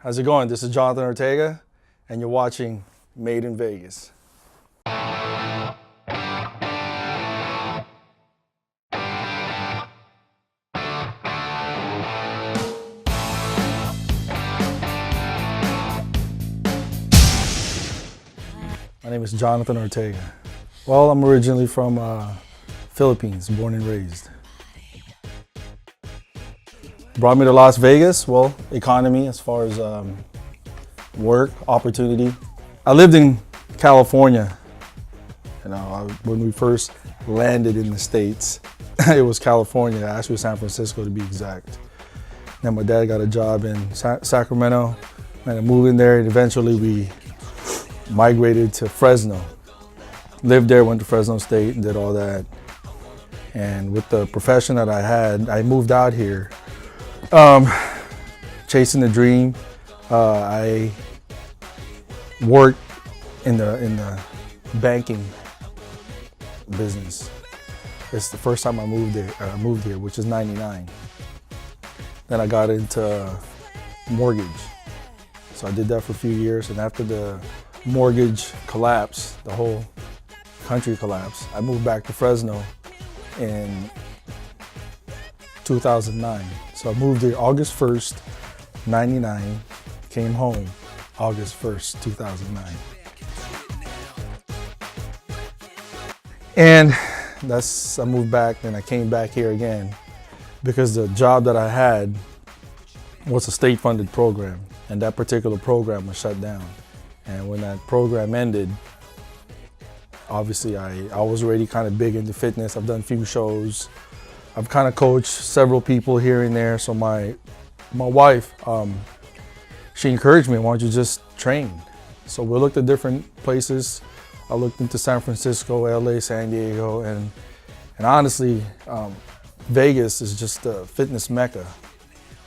How's it going? This is Jonathan Ortega, and you're watching Made in Vegas. My name is Jonathan Ortega. Well, I'm originally from Philippines, born and raised. Brought me to Las Vegas, well, economy as far as work, opportunity. I lived in California, when we first landed in the States. It was California, actually San Francisco to be exact. Then my dad got a job in Sacramento, and I moved in there, and eventually we migrated to Fresno. Lived there, went to Fresno State and did all that. And with the profession that I had, I moved out here. Chasing the dream. I worked in the banking business. It's the first time I moved here, which is '99. Then I got into mortgage. So I did that for a few years, and after the mortgage collapsed, the whole country collapsed, I moved back to Fresno in 2009. So I moved here August 1st, '99, came home August 1st, 2009. And I moved back, then I came back here again because the job that I had was a state-funded program, and that particular program was shut down. And when that program ended, obviously I was already kind of big into fitness. I've done a few shows. I've kind of coached several people here and there. So my wife, she encouraged me, why don't you just train? So we looked at different places. I looked into San Francisco, LA, San Diego, and honestly, Vegas is just a fitness mecca.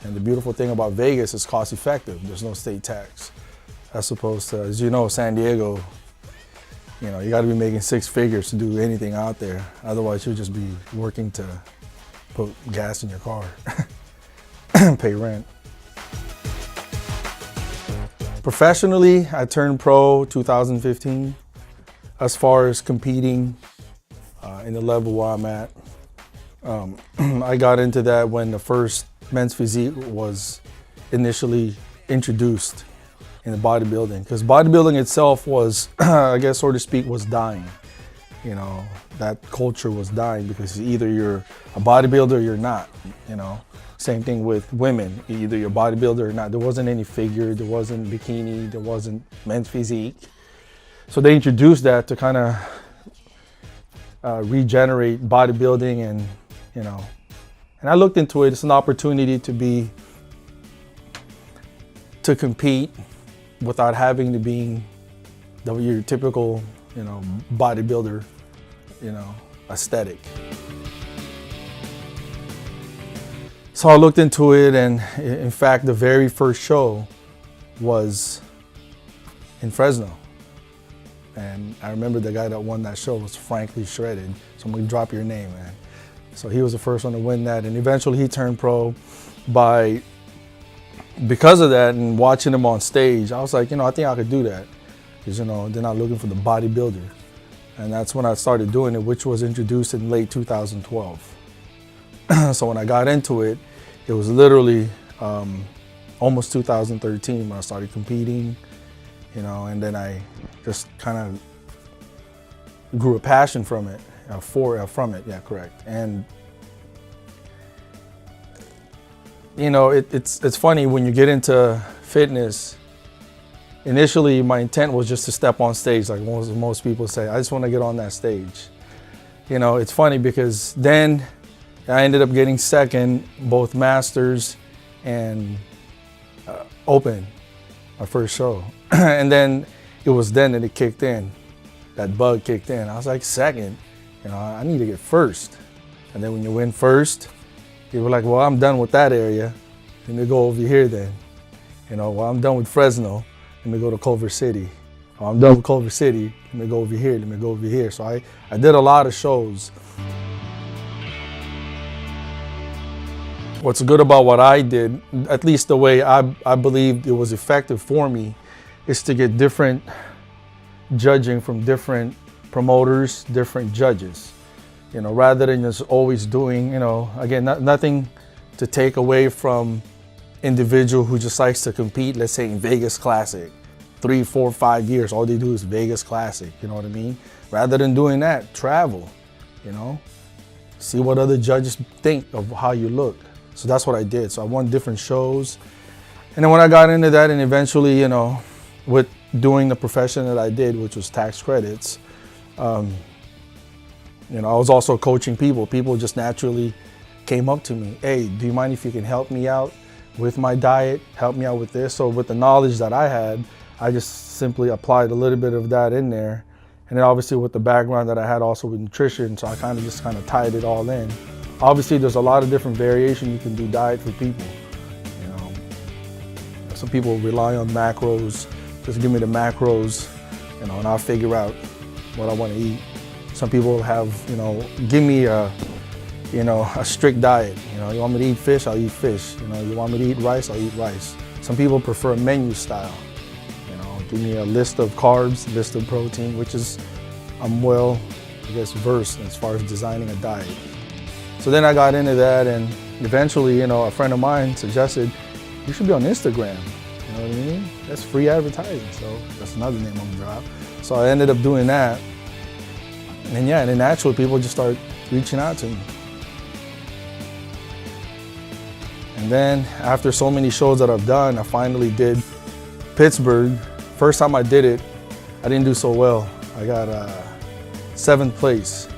And the beautiful thing about Vegas is cost effective. There's no state tax. As opposed to, as you know, San Diego, you gotta be making six figures to do anything out there. Otherwise, you'll just be working to put gas in your car, pay rent. Professionally, I turned pro 2015. As far as competing in the level where I'm at, I got into that when the first men's physique was initially introduced in the bodybuilding, because bodybuilding itself was, I guess, so to speak, was dying. That culture was dying because either you're a bodybuilder or you're not. Same thing with women, either you're a bodybuilder or not. There wasn't any figure, there wasn't bikini, there wasn't men's physique. So they introduced that to kind of regenerate bodybuilding, and I looked into it. It's an opportunity to compete without having to be your typical, bodybuilder, aesthetic. So I looked into it, and in fact, the very first show was in Fresno. And I remember the guy that won that show was Frankly Shredded. So I'm gonna drop your name, man. So he was the first one to win that, and eventually he turned pro because of that, and watching him on stage, I was like, I think I could do that. Because, they're not looking for the bodybuilder. And that's when I started doing it, which was introduced in late 2012. So when I got into it, it was literally almost 2013 when I started competing, and then I just kind of grew a passion from it, yeah, correct. And it's funny when you get into fitness. Initially, my intent was just to step on stage, like most people say. I just want to get on that stage. It's funny because then I ended up getting second, both Masters and Open, my first show. And then it was then that it kicked in, that bug kicked in. I was like, second, I need to get first. And then when you win first, you were like, well, I'm done with that area. Let me go over here then. Well, I'm done with Fresno. Let me go to Culver City. Well, I'm done with Culver City. Let me go over here. Let me go over here. So I did a lot of shows. what's good about what I did, at least the way I believed it was effective for me, is to get different judging from different promoters, different judges, rather than just always doing, again, nothing to take away from individual who just likes to compete, let's say in Vegas Classic, 3, 4, 5 years, all they do is Vegas Classic, you know what I mean? Rather than doing that, travel, see what other judges think of how you look. So that's what I did. So I won different shows. And then when I got into that and eventually, with doing the profession that I did, which was tax credits, I was also coaching people. People just naturally came up to me, hey, do you mind if you can help me out with my diet, help me out with this? So with the knowledge that I had, I just simply applied a little bit of that in there. And then obviously with the background that I had also with nutrition, so I kind of tied it all in. Obviously there's a lot of different variation you can do diet for people. Some people rely on macros, just give me the macros, and I'll figure out what I want to eat. Some people have, give me a strict diet. You want me to eat fish, I'll eat fish. You want me to eat rice, I'll eat rice. Some people prefer menu style. Give me a list of carbs, list of protein, which is, I'm well, versed as far as designing a diet. So then I got into that, and eventually, a friend of mine suggested, you should be on Instagram. You know what I mean? That's free advertising, so that's another name I'm gonna drop. So I ended up doing that. And then naturally people just start reaching out to me. And then after so many shows that I've done, I finally did Pittsburgh. First time I did it, I didn't do so well. I got 7th place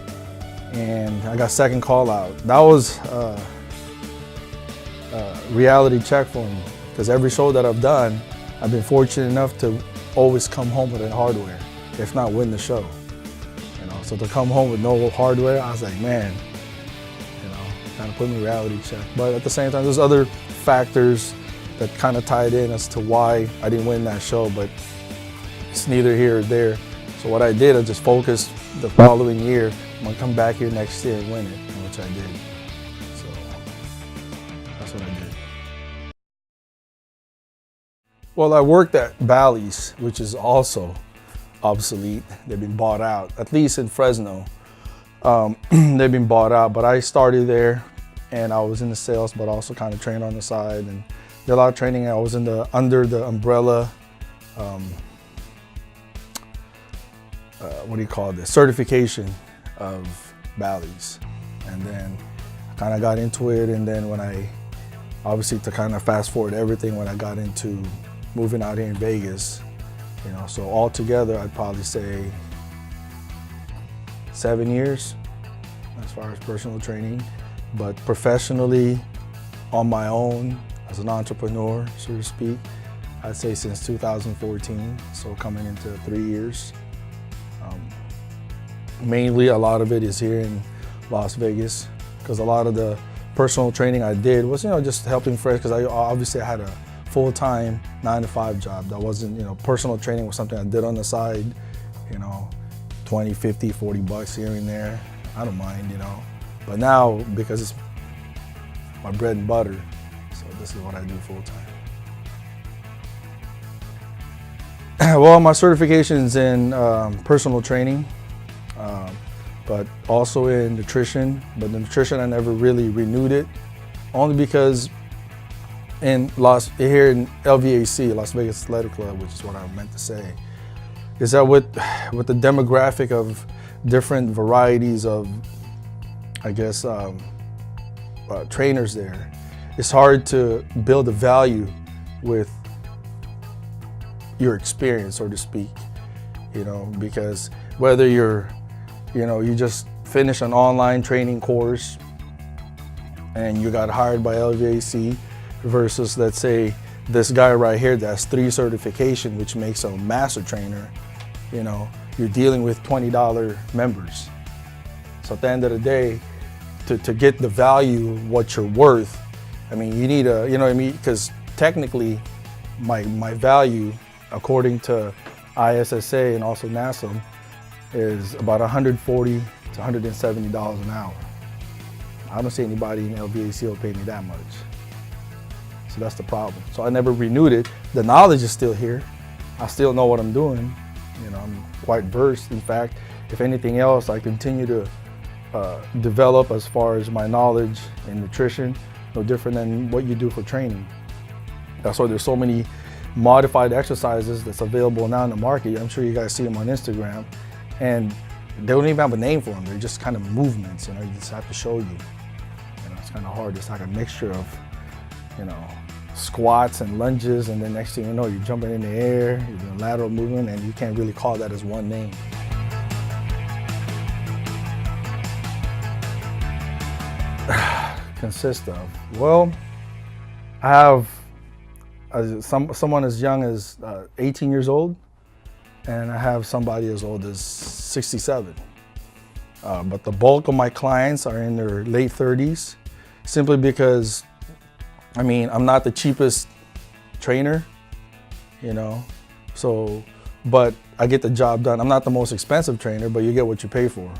and I got second call out. That was a reality check for me, because every show that I've done, I've been fortunate enough to always come home with hardware, if not win the show. So to come home with no hardware, I was like, man, kind of put me reality check. But at the same time, there's other factors that kind of tied in as to why I didn't win that show, but it's neither here or there. So what I did, I just focused the following year. I'm gonna come back here next year and win it, which I did. So that's what I did. Well, I worked at Bally's, which is also obsolete. They've been bought out, at least in Fresno. They've been bought out, but I started there and I was in the sales, but also kind of trained on the side and did a lot of training. I was under the umbrella, certification of Bally's. And then I kind of got into it. And then when obviously to kind of fast forward everything, when I got into moving out here in Vegas, so altogether, I'd probably say 7 years as far as personal training, but professionally on my own as an entrepreneur, so to speak, I'd say since 2014, so coming into 3 years. Mainly a lot of it is here in Las Vegas, because a lot of the personal training I did was, just helping friends, because I had a full-time 9-to-5 job. That wasn't, personal training was something I did on the side, 20, 50, 40 bucks here and there. I don't mind, But now, because it's my bread and butter, so this is what I do full-time. Well, my certification's in personal training, but also in nutrition. But the nutrition, I never really renewed it, only because here in LVAC, Las Vegas Athletic Club, which is what I meant to say, is that with the demographic of different varieties of, trainers there, it's hard to build a value with your experience, so to speak, because whether you just finish an online training course and you got hired by LVAC, versus, let's say, this guy right here that has 3 certification, which makes a master trainer, you're dealing with $20 members. So at the end of the day, to get the value, what you're worth, you need because technically my value, according to ISSA and also NASM, is about $140 to $170 an hour. I don't see anybody in LVAC will pay me that much. So that's the problem. So I never renewed it. The knowledge is still here. I still know what I'm doing. You know, I'm quite versed. In fact, if anything else, I continue to develop as far as my knowledge in nutrition, no different than what you do for training. That's why there's so many modified exercises that's available now in the market. I'm sure you guys see them on Instagram, and they don't even have a name for them. They're just kind of movements, you know, you just have to show you. You know, it's kind of hard. It's like a mixture of, you know, squats and lunges, and then next thing you know, you're jumping in the air, you're doing lateral movement, and you can't really call that as one name. Consist of? Well, I have someone as young as 18 years old, and I have somebody as old as 67. But the bulk of my clients are in their late 30s, simply because, I mean, I'm not the cheapest trainer, you know, so, but I get the job done. I'm not the most expensive trainer, but you get what you pay for,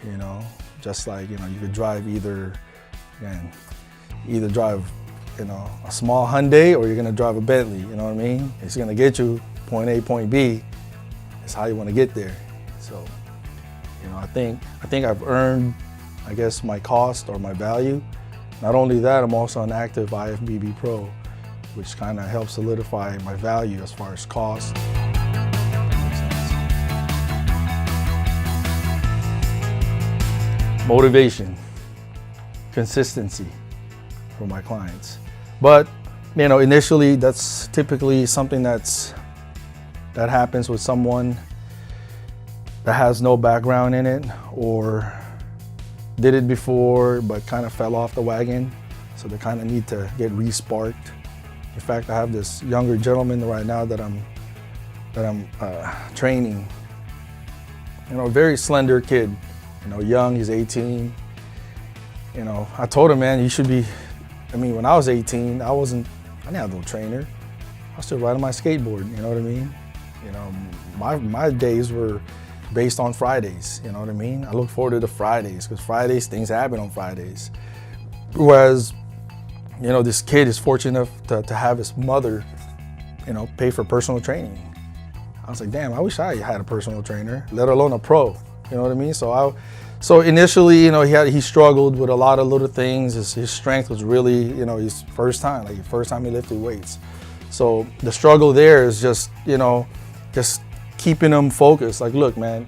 you know, just like, you know, you could drive either drive, you know, a small Hyundai, or you're gonna drive a Bentley, you know what I mean? It's gonna get you point A, point B. It's how you wanna get there. So, you know, I think I've earned, I guess, my cost or my value. Not only that, I'm also an active IFBB pro, which kind of helps solidify my value as far as cost. Motivation, consistency for my clients. But, you know, initially that's typically something that happens with someone that has no background in it, or did it before but kind of fell off the wagon. So they kind of need to get re-sparked. In fact, I have this younger gentleman right now that I'm training. You know, a very slender kid, you know, young, he's 18. You know, I told him, man, you should be, I mean, when I was 18, I didn't have no trainer. I was still riding my skateboard, you know what I mean? You know, my days were based on Fridays, you know what I mean? I look forward to the Fridays, because Fridays, things happen on Fridays. Whereas, you know, this kid is fortunate enough to have his mother, you know, pay for personal training. I was like, damn, I wish I had a personal trainer, let alone a pro, you know what I mean? So initially, you know, he struggled with a lot of little things. His strength was really, you know, his first time he lifted weights. So the struggle there is just, you know, just keeping him focused. Like, look, man,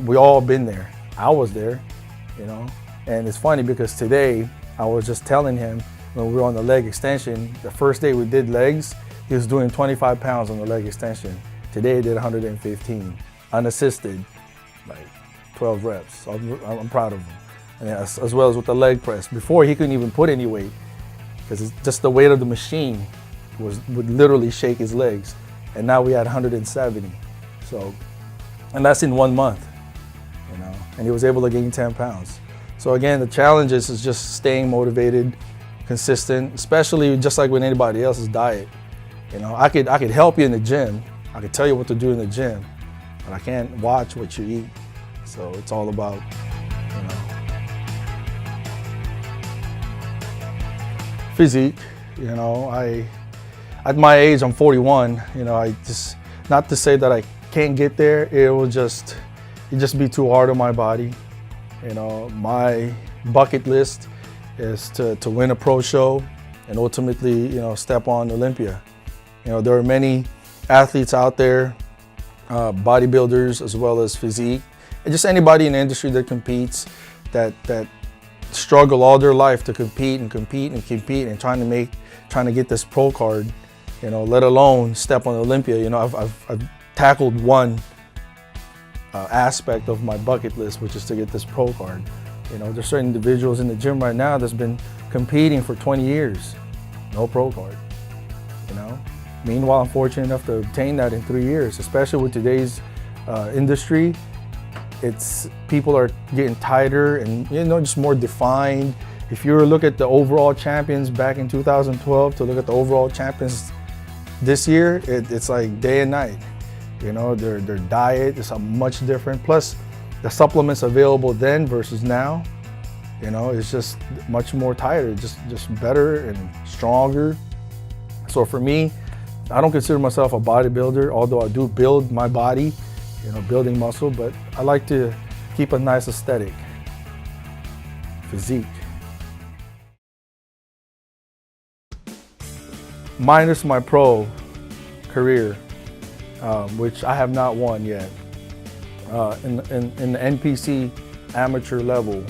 we all been there. I was there, you know? And it's funny because today I was just telling him when we were on the leg extension, the first day we did legs, he was doing 25 pounds on the leg extension. Today he did 115, unassisted, like 12 reps. So I'm proud of him. And as well as with the leg press. Before, he couldn't even put any weight because it's just the weight of the machine would literally shake his legs. And now we had 170. So, and that's in 1 month, you know, and he was able to gain 10 pounds. So again, the challenge is just staying motivated, consistent, especially just like with anybody else's diet. You know, I could help you in the gym. I could tell you what to do in the gym, but I can't watch what you eat. So it's all about, you know, physique. You know, at my age, I'm 41. You know, not to say that I can't get there. It'd just be too hard on my body. You know, my bucket list is to win a pro show and ultimately, you know, step on Olympia. You know, there are many athletes out there, bodybuilders as well as physique, and just anybody in the industry that competes, that struggle all their life to compete and trying to get this pro card, you know, let alone step on Olympia. You know, I've tackled one aspect of my bucket list, which is to get this pro card. You know, there's certain individuals in the gym right now that's been competing for 20 years, no pro card, you know. Meanwhile, I'm fortunate enough to obtain that in 3 years, especially with today's industry. People are getting tighter and, you know, just more defined. If you look at the overall champions back in 2012 to look at the overall champions this year, it's like day and night. You know, their diet is much different. Plus, the supplements available then versus now, You know, it's just much more tighter, just better and stronger. So for me, I don't consider myself a bodybuilder, although I do build my body, you know, building muscle, but I like to keep a nice aesthetic, physique. Minus my pro career, which I have not won yet. In the NPC amateur level,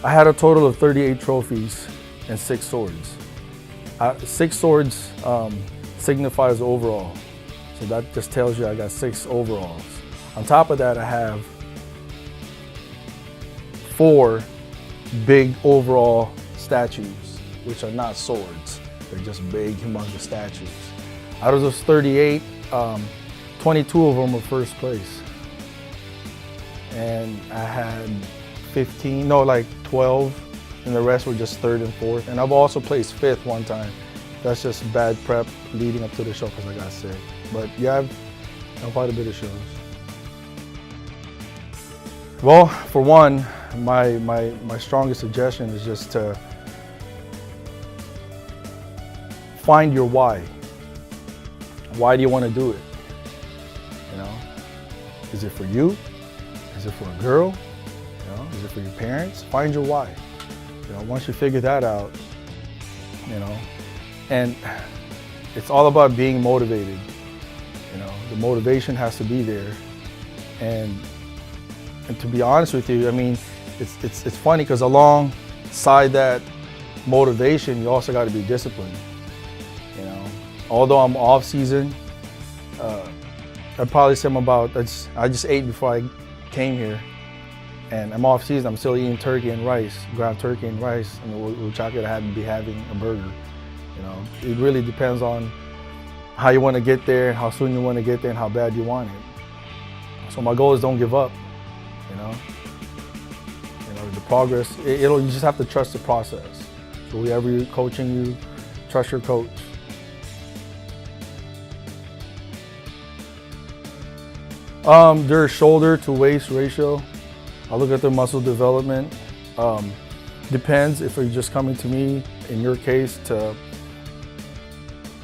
I had a total of 38 trophies and 6 swords. 6 swords signifies overall. So that just tells you I got 6 overalls. On top of that, I have 4 big overall statues, which are not swords. They're just big, humongous statues. Out of those 38, 22 of them were first place. And I had 12, and the rest were just 3rd and 4th. And I've also placed 5th one time. That's just bad prep leading up to the show because I got sick. But yeah, I've done quite a bit of shows. Well, for one, my strongest suggestion is just to find your why. Why do you want to do it? You know, is it for you? Is it for a girl? You know, is it for your parents? Find your why. You know, once you figure that out, you know, and it's all about being motivated. You know, the motivation has to be there, and to be honest with you, I mean, it's funny because alongside that motivation, you also got to be disciplined. You know, although I'm off season, I'd probably say I just ate before I came here, and I'm off season. I'm still eating turkey and rice, ground turkey and rice, and which I could be having a burger. You know, it really depends on how you want to get there, how soon you want to get there, and how bad you want it. So my goal is don't give up. You know, the progress. You just have to trust the process. So whoever you're coaching you, trust your coach. Their shoulder to waist ratio. I look at their muscle development. Depends if you're just coming to me, in your case, to,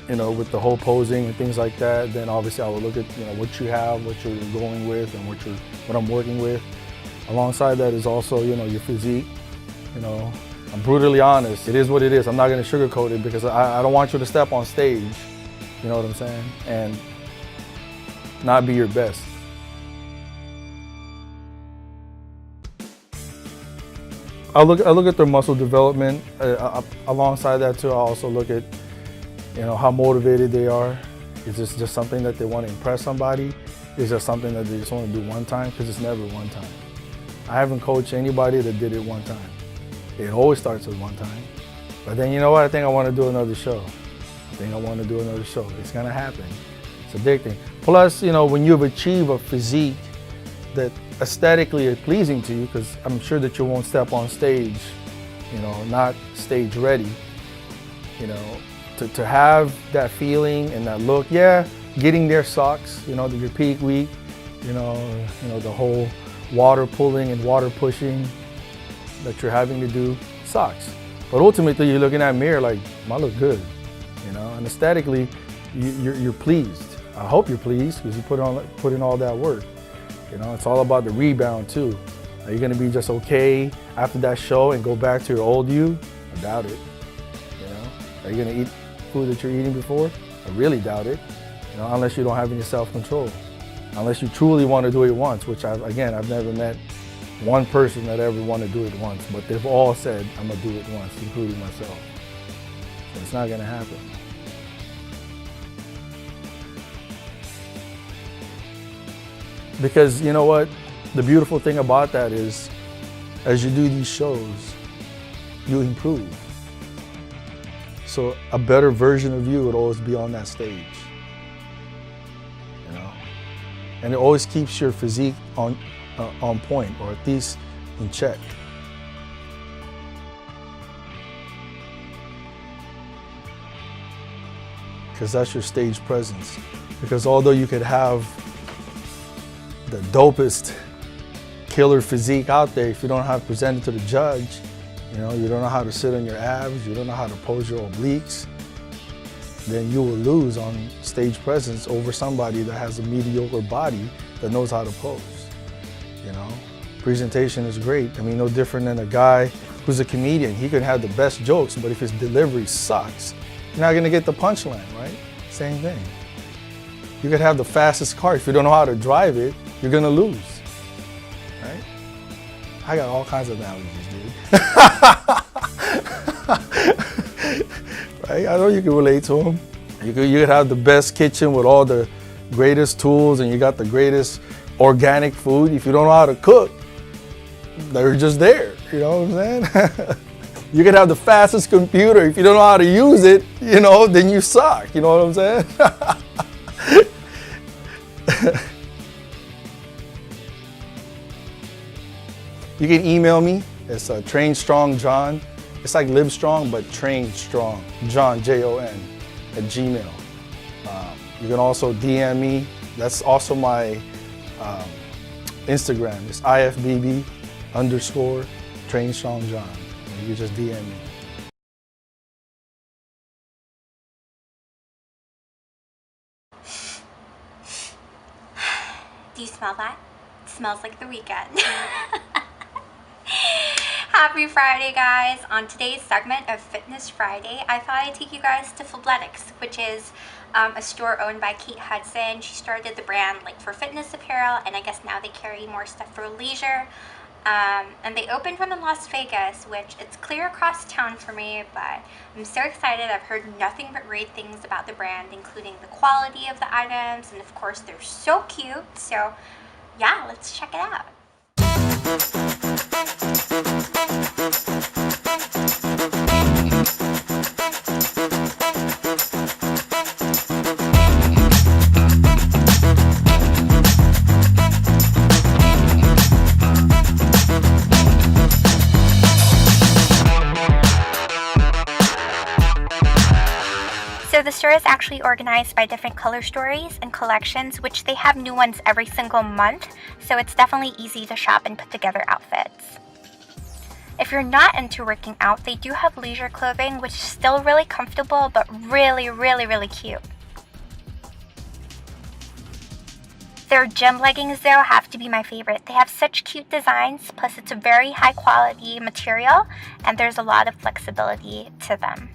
you know, with the whole posing and things like that, then obviously I will look at, you know, what you have, what you're going with, and what I'm working with. Alongside that is also, you know, your physique. You know, I'm brutally honest. It is what it is. I'm not going to sugarcoat it because I don't want you to step on stage, you know what I'm saying, and not be your best. I look at their muscle development. Alongside that too, I also look at, you know, how motivated they are. Is this just something that they want to impress somebody? Is there something that they just want to do one time? Because it's never one time. I haven't coached anybody that did it one time. It always starts with one time. But then, you know what? I think I want to do another show. It's going to happen. It's addicting. Plus, you know, when you've achieved a physique that aesthetically is pleasing to you, because I'm sure that you won't step on stage, you know, not stage ready, you know, to have that feeling and that look. Yeah, getting there sucks, you know, your peak week, you know, the whole water pulling and water pushing that you're having to do sucks. But ultimately, you're looking at a mirror like, I look good, you know, and aesthetically, you're pleased. I hope you're pleased because you put in all that work. You know, it's all about the rebound too. Are you going to be just okay after that show and go back to your old you? I doubt it. You know, are you going to eat food that you're eating before? I really doubt it. You know, unless you don't have any self-control. Unless you truly want to do it once, which I've never met one person that ever wanted to do it once, but they've all said, I'm going to do it once, including myself. So it's not going to happen. Because you know what? The beautiful thing about that is, as you do these shows, you improve. So a better version of you would always be on that stage. You know? And it always keeps your physique on point, or at least in check. Because that's your stage presence. Because although you could have the dopest killer physique out there, if you don't know how to present it to the judge, you don't know how to sit on your abs, you don't know how to pose your obliques, then you will lose on stage presence over somebody that has a mediocre body that knows how to pose. Presentation is great. I mean, no different than a guy who's a comedian. He can have the best jokes, but if his delivery sucks, you're not gonna get the punchline, right? Same thing. You could have the fastest car. If you don't know how to drive it, you're gonna lose, right? I got all kinds of analogies, dude. Right? I know you can relate to them. You could have the best kitchen with all the greatest tools and you got the greatest organic food. If you don't know how to cook, they're just there, you know what I'm saying? You could have the fastest computer. If you don't know how to use it, then you suck, you know what I'm saying? You can email me. It's Train Strong John. It's like Live Strong, but Train Strong John, Jon, at Gmail. You can also DM me. That's also my Instagram. It's IFBB_Train Strong John. You can just DM me. Do you smell that? It smells like the weekend. Happy Friday, guys. On today's segment of Fitness Friday, I thought I'd take you guys to Fabletics, which is a store owned by Kate Hudson. She started the brand for fitness apparel, and I guess now they carry more stuff for leisure. And they opened one in Las Vegas, which it's clear across town for me, but I'm so excited. I've heard nothing but great things about the brand, including the quality of the items, and of course they're so cute. So yeah, let's check it out. So the store is actually organized by different color stories and collections, which they have new ones every single month, so it's definitely easy to shop and put together outfits. If you're not into working out, they do have leisure clothing, which is still really comfortable, but really, really, really cute. Their gym leggings, though, have to be my favorite. They have such cute designs, plus it's a very high quality material, and there's a lot of flexibility to them.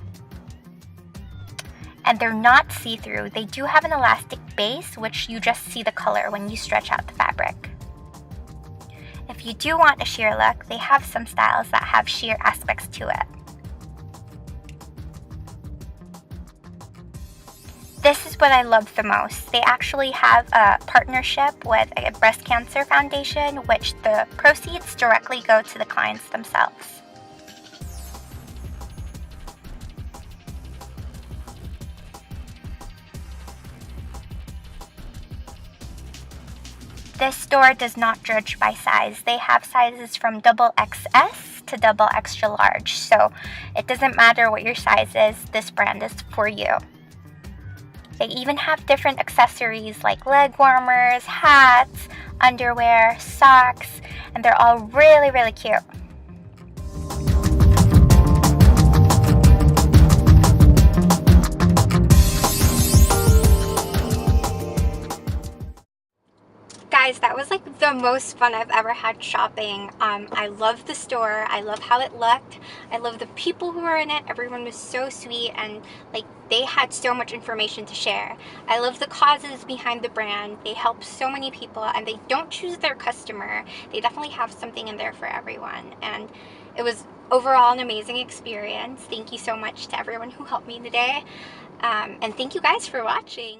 And they're not see-through. They do have an elastic base, which you just see the color when you stretch out the fabric. If you do want a sheer look, they have some styles that have sheer aspects to it. This is what I love the most. They actually have a partnership with a breast cancer foundation, which the proceeds directly go to the clients themselves. This store does not judge by size. They have sizes from XXS to extra large, so it doesn't matter what your size is, this brand is for you. They even have different accessories like leg warmers, hats, underwear, socks, and they're all really, really cute. Guys, that was the most fun I've ever had shopping. I love the store. I love how it looked. I love the people who were in it. Everyone was so sweet and they had so much information to share. I love the causes behind the brand. They help so many people and they don't choose their customer. They definitely have something in there for everyone. And it was overall an amazing experience. Thank you so much to everyone who helped me today. And thank you guys for watching.